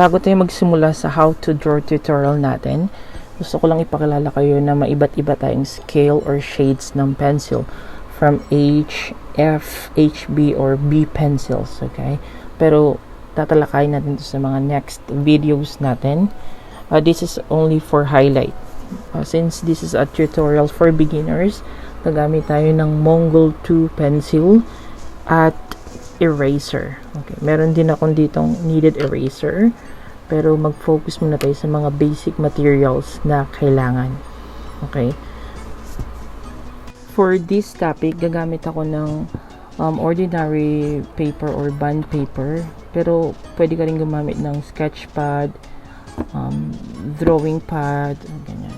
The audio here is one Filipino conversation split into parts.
Bago tayo magsimula sa how to draw tutorial natin, gusto ko lang ipakilala kayo na maiba't iba tayong scale or shades ng pencil from H, F, HB, or B pencils, okay? Pero tatalakayin natin ito sa mga next videos natin. This is only for highlight. Since this is a tutorial for beginners, gagamit tayo ng Mongol 2 pencil at eraser. Okay, meron din akong ditong needed eraser, pero mag-focus muna tayo sa mga basic materials na kailangan. Okay. For this topic, gagamit ako ng ordinary paper or bond paper, pero pwede ka rin gumamit ng sketch pad, drawing pad, ganyan,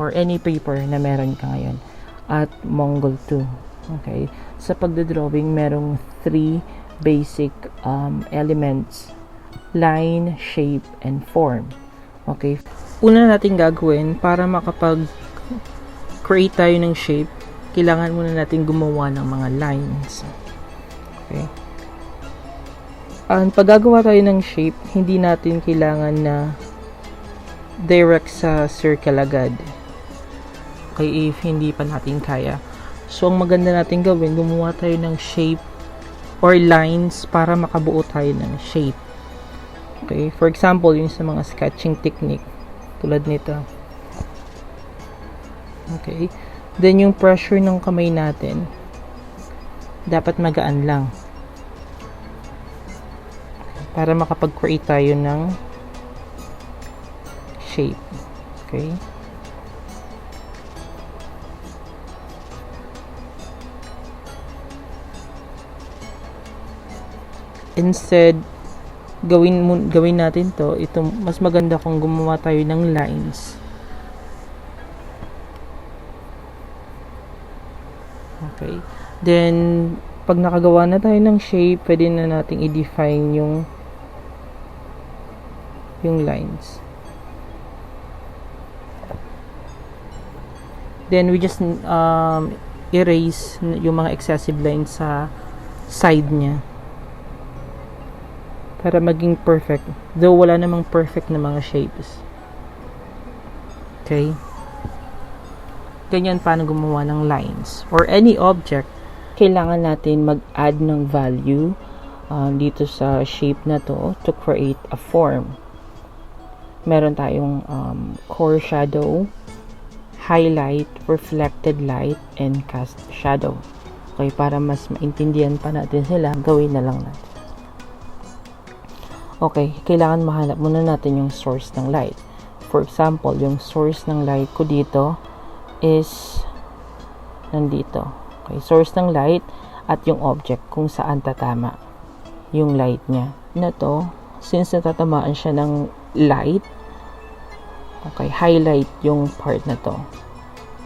or any paper na meron ka ngayon, at Mongol 2. Okay. Sa pagdodrawing, merong 3 basic elements: line, shape, and form. Okay. Una natin gagawin para makapag-create tayo ng shape, kailangan muna natin gumawa ng mga lines. Okay. Pag gagawa tayo ng shape, hindi natin kailangan na direct sa circle agad. Okay, if hindi pa natin kaya. So, ang maganda natin gawin, gumawa tayo ng shape or lines para makabuo tayo ng shape. Okay, for example, yung sa mga sketching technique, tulad nito. Okay, then yung pressure ng kamay natin, dapat magaan lang. Para makapag-create tayo ng shape. Okay. Instead, gawin natin to, ito mas maganda kung gumawa tayo ng lines. Okay. Then, pag nakagawa na tayo ng shape, pwede na nating i-define yung lines. Then, we just erase yung mga excessive lines sa side niya para maging perfect. Though wala namang perfect na mga shapes. Okay? Ganyan paano gumawa ng lines. Or any object, kailangan natin mag-add ng value dito sa shape na to create a form. Meron tayong core shadow, highlight, reflected light, and cast shadow. Okay, para mas maintindihan pa natin sila, gawin na lang natin. Okay, kailangan mahanap muna natin yung source ng light. For example, yung source ng light ko dito is nandito. Okay, source ng light at yung object kung saan tatama yung light niya. Na to, since natatamaan siya ng light, okay, highlight yung part na to.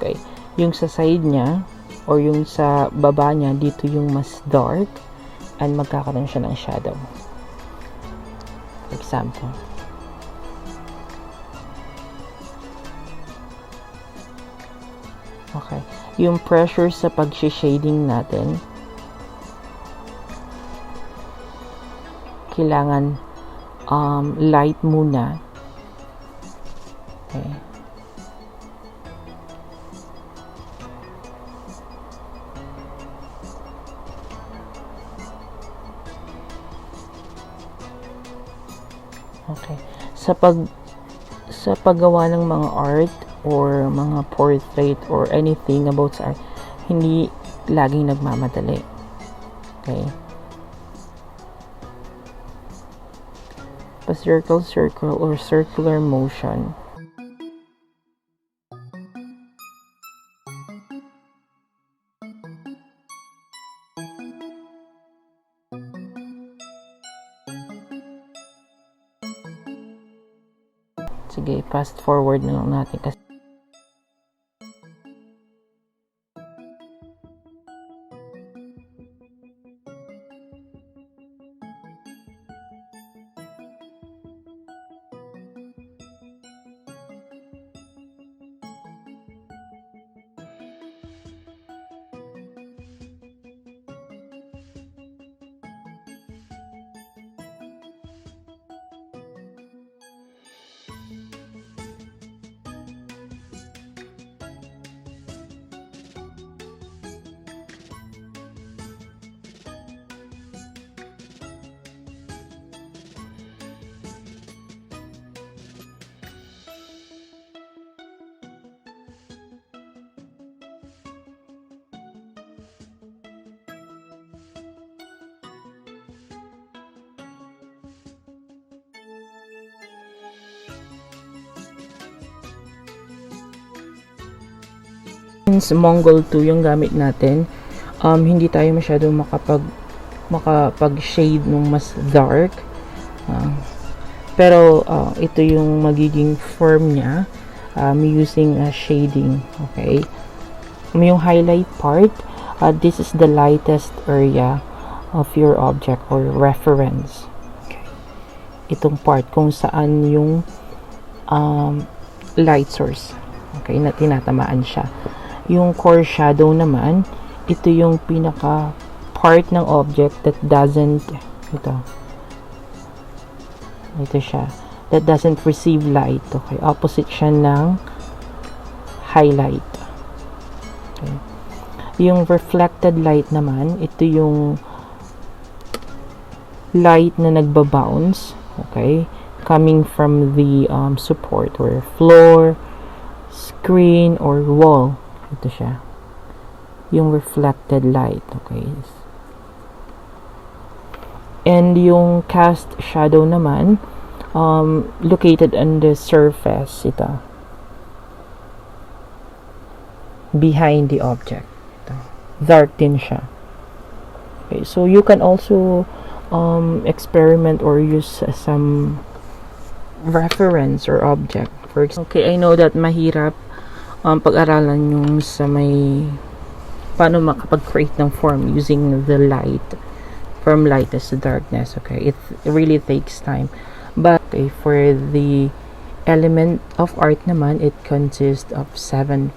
Okay, yung sa side niya or yung sa baba niya, dito yung mas dark and magkakaroon siya ng shadow. Example. Okay. Yung pressure sa pag-shading natin, kailangan light muna. Okay. Okay. Sa paggawa ng mga art or mga portrait or anything about sa art, hindi laging nagmamadali. Okay? Pa-circle or circular motion. Sige, fast forward na lang natin kasi Since Mongol 2 yung gamit natin, hindi tayo masyadong makapag-shade nung mas dark. Pero ito yung magiging form niya using shading. Okay, yung highlight part, this is the lightest area of your object or reference. Okay, itong part kung saan yung light source, okay, na tinatamaan siya. Yung core shadow naman, ito yung pinaka part ng object that doesn't ito siya, that doesn't receive light. Okay, opposite siya ng highlight. Okay. Yung reflected light naman, ito yung light na nagbabounce, okay, coming from the support or floor, screen, or wall. Ito siya, yung reflected light. Okay, and yung cast shadow naman, located on the surface, ito, behind the object. Ito, dark din siya. Okay, so you can also experiment or use some reference or object. For example, okay, I know that mahirap pag-aralan yung sa may paano makapag-create ng form using the light, from lightness to darkness. Okay, it really takes time, but okay, for the element of art naman, it consists of 7,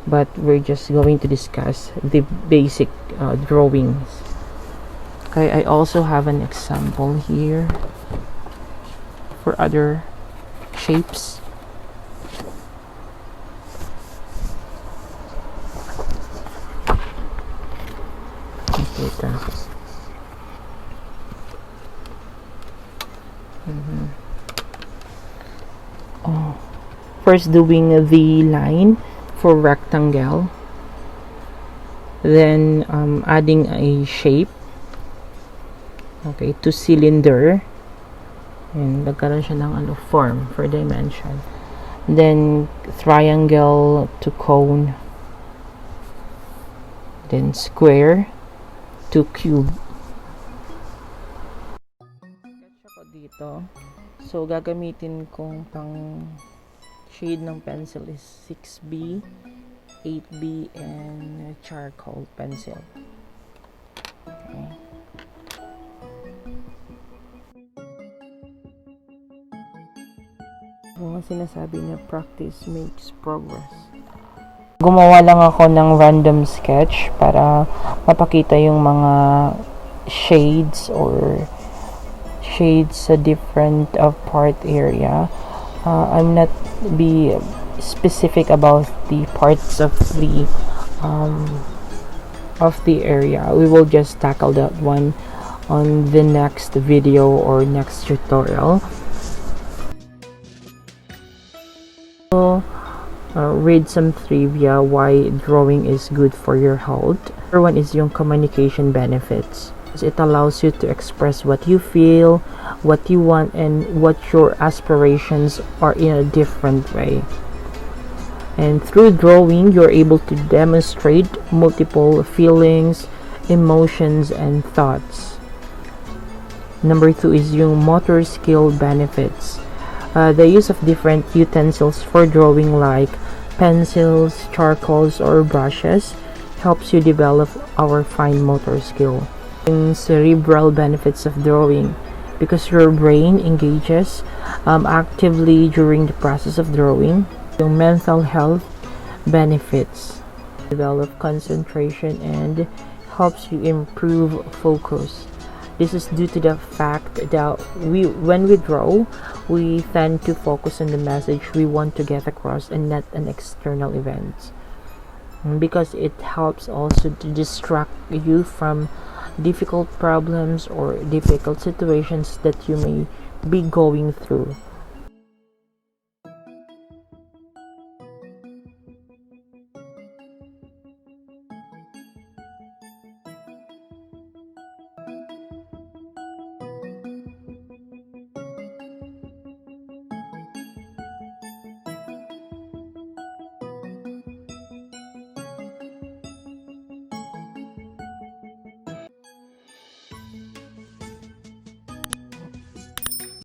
but we're just going to discuss the basic drawings. Okay, I also have an example here for other shapes. Okay, first doing the line for rectangle, then adding a shape, okay, to cylinder, and nagkaroon siya ng form for dimension, then triangle to cone, then square to cube. Sketch ako dito, so gagamitin kong pang shade ng pencil is 6B, 8B, and charcoal pencil. Okay. Mga sinasabi niya, practice makes progress. Gumawa lang ako ng random sketch para mapakita yung mga shades or shades sa different part area. I'm not be specific about the parts of the area. We will just tackle that one on the next video or next tutorial. So read some trivia why drawing is good for your health. Number one is yung communication benefits. It allows you to express what you feel, what you want, and what your aspirations are in a different way. And through drawing, you're able to demonstrate multiple feelings, emotions, and thoughts. Number two is yung motor skill benefits. The use of different utensils for drawing like pencils, charcoals, or brushes helps you develop our fine motor skill. Cerebral benefits of drawing, because your brain engages actively during the process of drawing. Yung mental health benefits, develop concentration and helps you improve focus. This is due to the fact that when we draw, we tend to focus on the message we want to get across and not an external event, because it helps also to distract you from difficult problems or difficult situations that you may be going through.